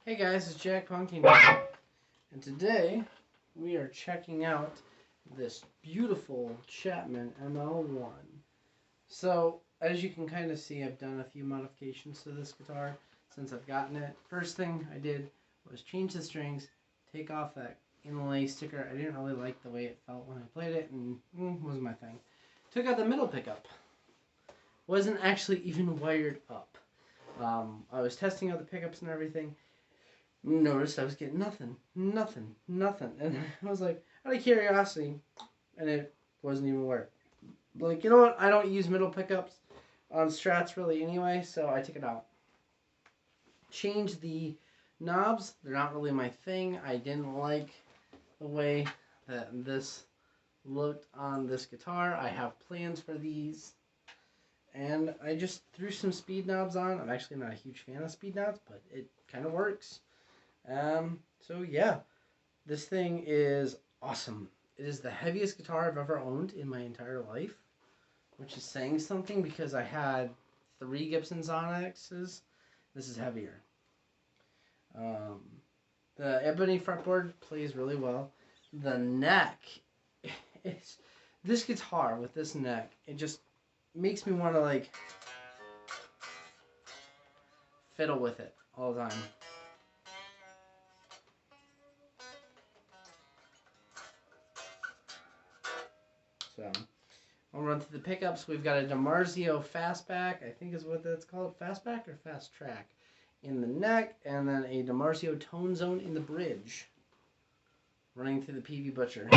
Hey guys, it's Jack Punking here, and today we are checking out this beautiful Chapman ml1. So, as you can kind of see, I've done a few modifications to this guitar since I've gotten it. First thing I did was change the strings, take off that inlay sticker. I didn't really like the way it felt when I played it, and wasn't my thing. Took out the middle pickup. Wasn't actually even wired up. I was testing out the pickups and everything. Noticed I was getting nothing. And I was like, out of curiosity, and it wasn't even working. Like, you know what? I don't use middle pickups on Strats really anyway, so I took it out. Changed the knobs. They're not really my thing. I didn't like the way that this looked on this guitar. I have plans for these. And I just threw some speed knobs on. I'm actually not a huge fan of speed knobs, but it kind of works. So yeah, this thing is awesome. It is the heaviest guitar I've ever owned in my entire life, which is saying something because I had 3 Gibson Sonics. This is heavier. The ebony fretboard plays really well. The neck, this guitar with this neck, it just makes me want to like fiddle with it all the time. So, I'll run through the pickups. We've got a DiMarzio Fastback, I think is what that's called, Fastback or Fast Track, in the neck, and then a DiMarzio Tone Zone in the bridge, running through the PV Butcher.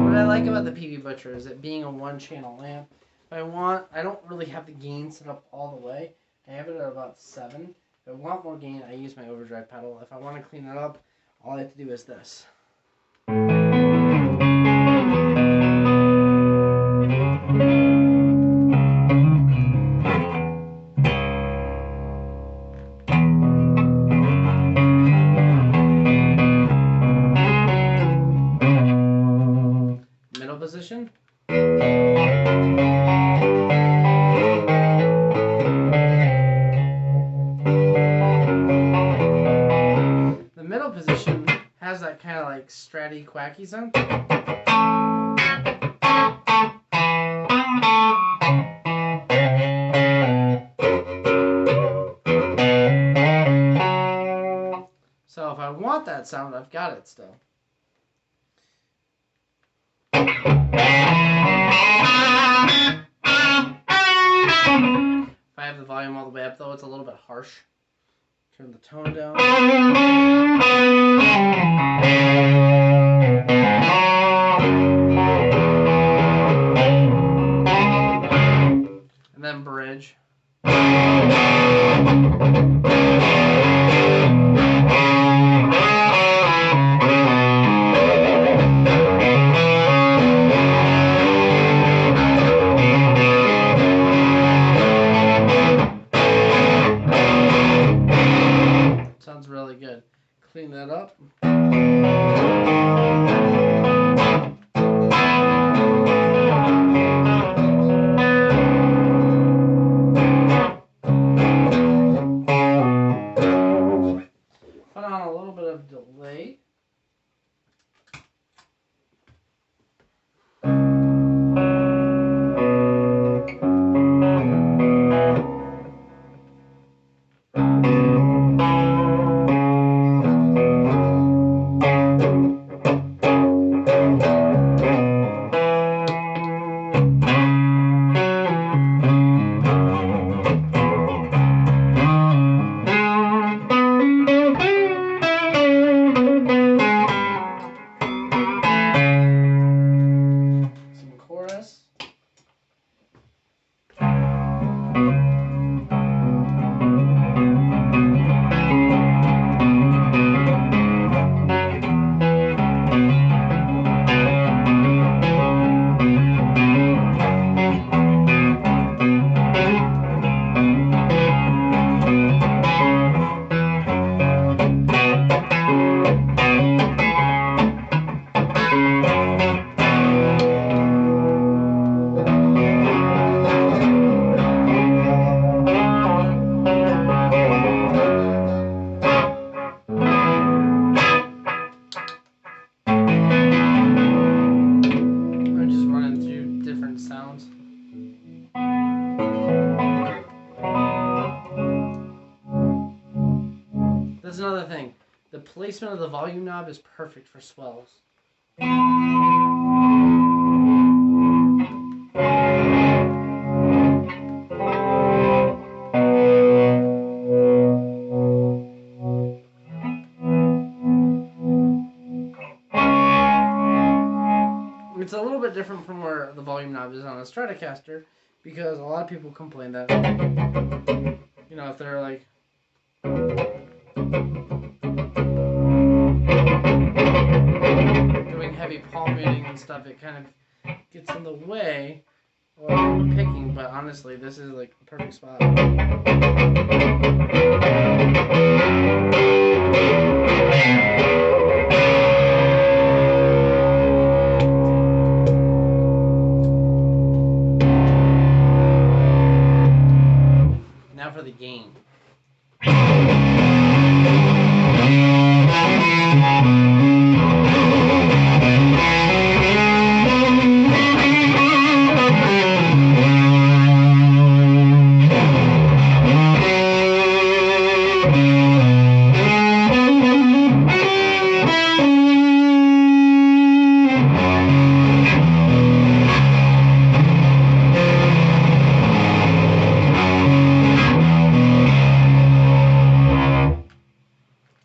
What I like about the PV Butcher is it being a 1-channel amp. If I want, I don't really have the gain set up all the way. I have it at about 7. If I want more gain, I use my overdrive pedal. If I want to clean it up, all I have to do is this. Middle position. Position has that kind of like stratty quacky sound. So if I want that sound, I've got it still. If I have the volume all the way up though, it's a little bit harsh. Turn the tone down. And then bridge. Sounds really good. Clean that up. placement of the volume knob is perfect for swells. It's a little bit different from where the volume knob is on a Stratocaster, because a lot of people complain that, you know, if they're like doing heavy palm muting and stuff, it kind of gets in the way of picking. But honestly, this is like a perfect spot. Now for the gain.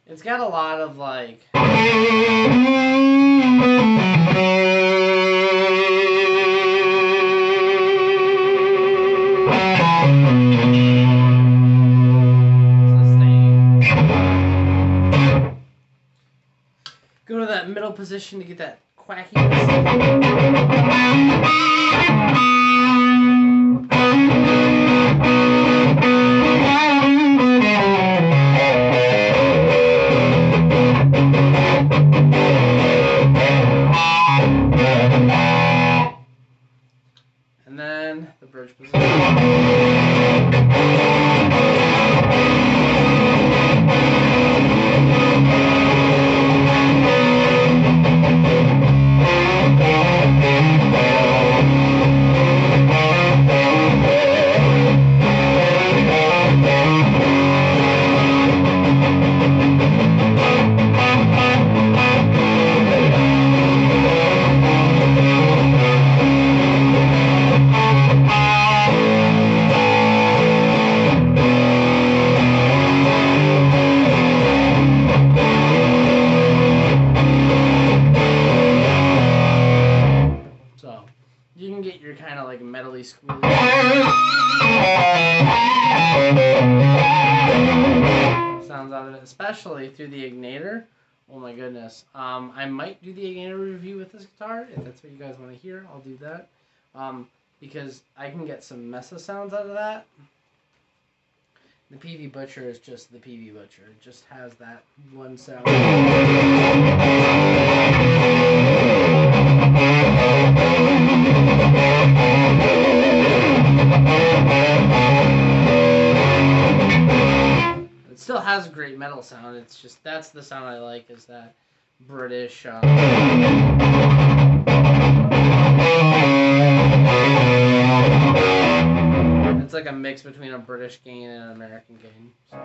It's got a lot of like sustain. Go to that middle position to get that quackiness. And then the bridge position. So you can get your kind of like metally squealy sounds out of it, especially through the ignitor. Oh my goodness. I might do the ignitor review with this guitar. If that's what you guys want to hear, I'll do that. Because I can get some Mesa sounds out of that. The PV Butcher is just the PV Butcher. It just has that one sound. It still has a great metal sound. It's just, that's the sound I like, is that British. It's like a mix between a British gain and an American gain. So.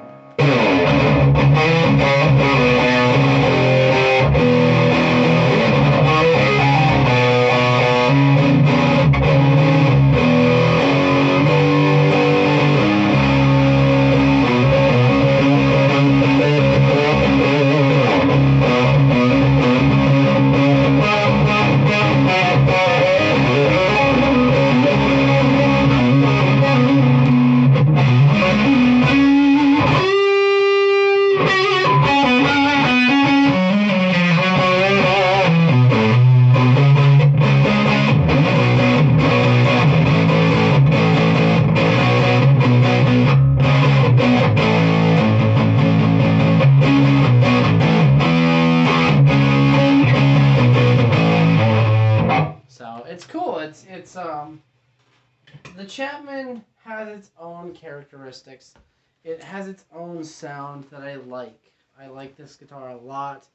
It's cool. It's the Chapman has its own characteristics. It has its own sound that I like. I like this guitar a lot.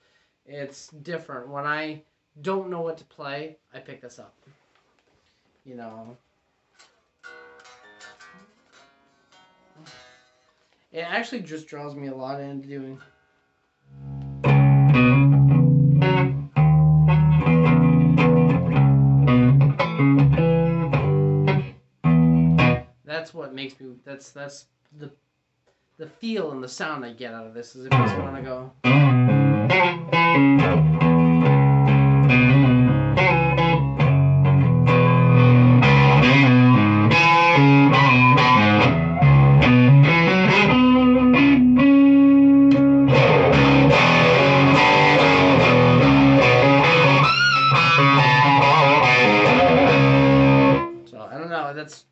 It's different. When I don't know what to play, I pick this up. You know. It actually just draws me a lot into doing That's the feel and the sound I get out of this. Is it makes me want to go. So I don't know. That's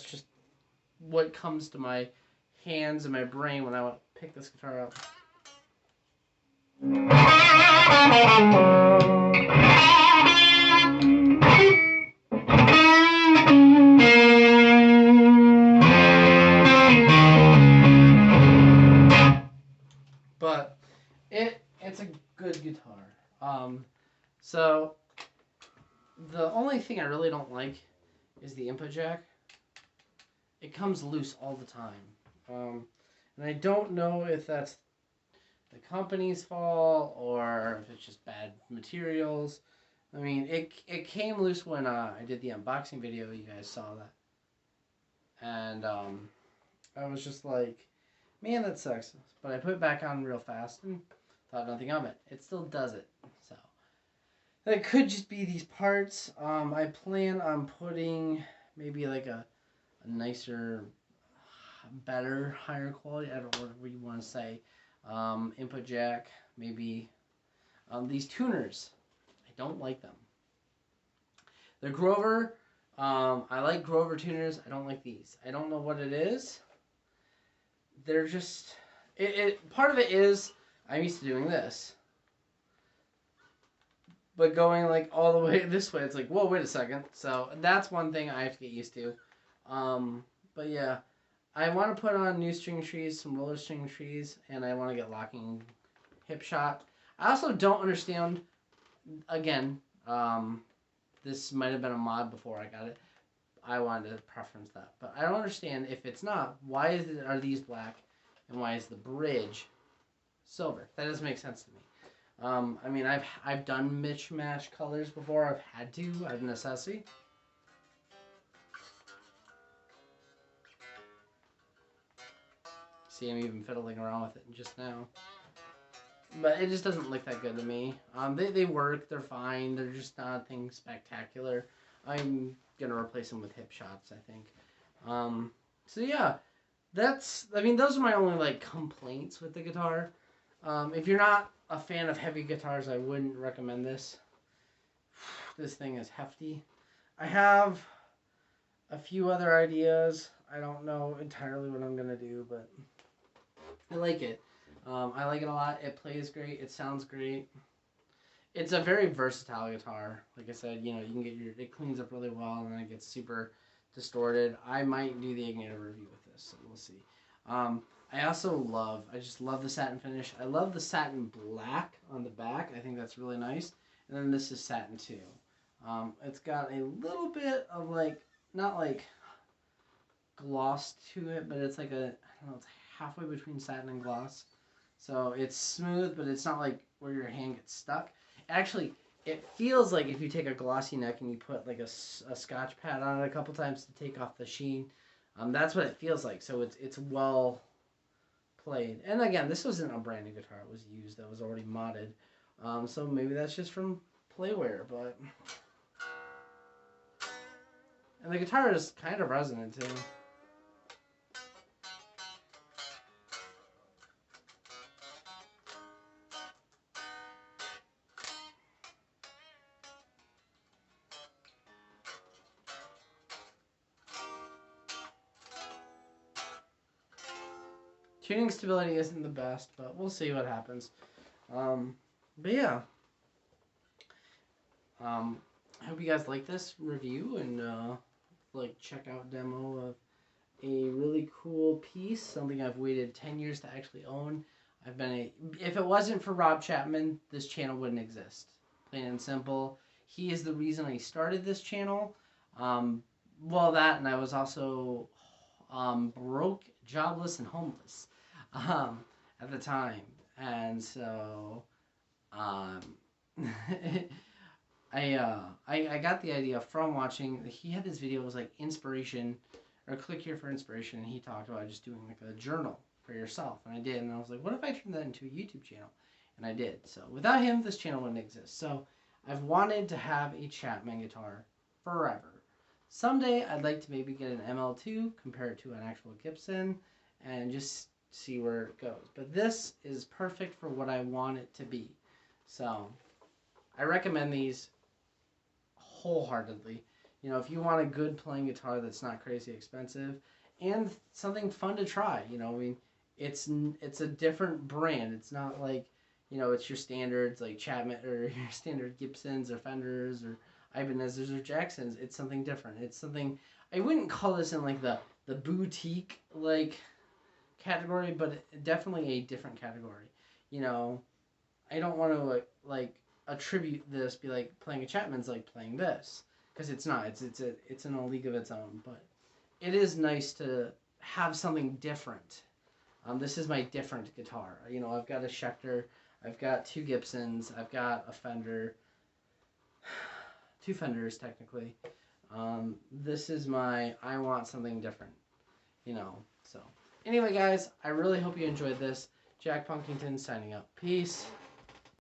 just what comes to my hands and my brain when I pick this guitar up. But it's a good guitar. So the only thing I really don't like is the input jack. It comes loose all the time. And I don't know if that's the company's fault or if it's just bad materials. I mean, it came loose when I did the unboxing video. You guys saw that. And I was just like, man, that sucks. But I put it back on real fast and thought nothing of it. It still does it. So it could just be these parts. I plan on putting maybe like a nicer, better, higher quality, I don't know what you want to say, input jack, maybe. These tuners, I don't like them. The Grover, I like Grover tuners. I don't like these. I don't know what it is. They're just, part of it is I'm used to doing this. But going like all the way this way, it's like, whoa, wait a second. So that's one thing I have to get used to. But yeah, I want to put on new string trees, some roller string trees, and I want to get locking hip shot. I also don't understand, again, this might have been a mod before I got it. I wanted to preference that. But I don't understand, if it's not, why are these black and why is the bridge silver? That doesn't make sense to me. I mean, I've done mismatch colors before. I've had to, out of necessity. See, I'm even fiddling around with it just now. But it just doesn't look that good to me. They work, they're fine, they're just not things spectacular. I'm gonna replace them with hip shots, I think. So yeah, those are my only like complaints with the guitar. If you're not a fan of heavy guitars, I wouldn't recommend this. This thing is hefty. I have a few other ideas. I don't know entirely what I'm gonna do, but I like it. I like it a lot. It plays great. It sounds great. It's a very versatile guitar. Like I said, you can get it cleans up really well, and then it gets super distorted. I might do the Igniter review with this, so we'll see. I just love the satin finish. I love the satin black on the back. I think that's really nice. And then this is satin too. It's got a little bit of not like gloss to it, but it's like it's halfway between satin and gloss. So it's smooth, but it's not like where your hand gets stuck. Actually, it feels like if you take a glossy neck and you put like a scotch pad on it a couple times to take off the sheen, that's what it feels like. So it's well played. And again, this wasn't a brand new guitar. It was used. That was already modded. So maybe that's just from Playware, but... And the guitar is kind of resonant too. Tuning stability isn't the best, but we'll see what happens. But yeah. I hope you guys like this review and check out demo of a really cool piece, something I've waited 10 years to actually own. If it wasn't for Rob Chapman, this channel wouldn't exist. Plain and simple. He is the reason I started this channel. That, and I was also broke, jobless, and homeless at the time. And so I got the idea from watching. He had this video. It was like inspiration, or click here for inspiration, and he talked about just doing like a journal for yourself, and I did, and I was like, what if I turned that into a YouTube channel? And I did. So without him, this channel wouldn't exist. So I've wanted to have a Chapman guitar forever. Someday I'd like to maybe get an ml1, compare it to an actual Gibson, and just see where it goes. But this is perfect for what I want it to be. So I recommend these wholeheartedly. You know, if you want a good playing guitar that's not crazy expensive and something fun to try, you know, I mean, it's a different brand. It's not like, you know, it's your standards like Chapman or your standard Gibsons or Fenders or Ibanez's or Jacksons. It's something different. It's something, I wouldn't call this in like the boutique like category, but definitely a different category. You know, I don't want to like attribute this, be like playing a Chapman's like playing this, because it's not. It's in a league of its own. But it is nice to have something different. This is my different guitar. You know, I've got a Schecter, I've got two Gibsons, I've got a Fender, two Fenders technically. This is my I want something different. You know, so anyway, guys, I really hope you enjoyed this. Jack Punkington signing out. Peace.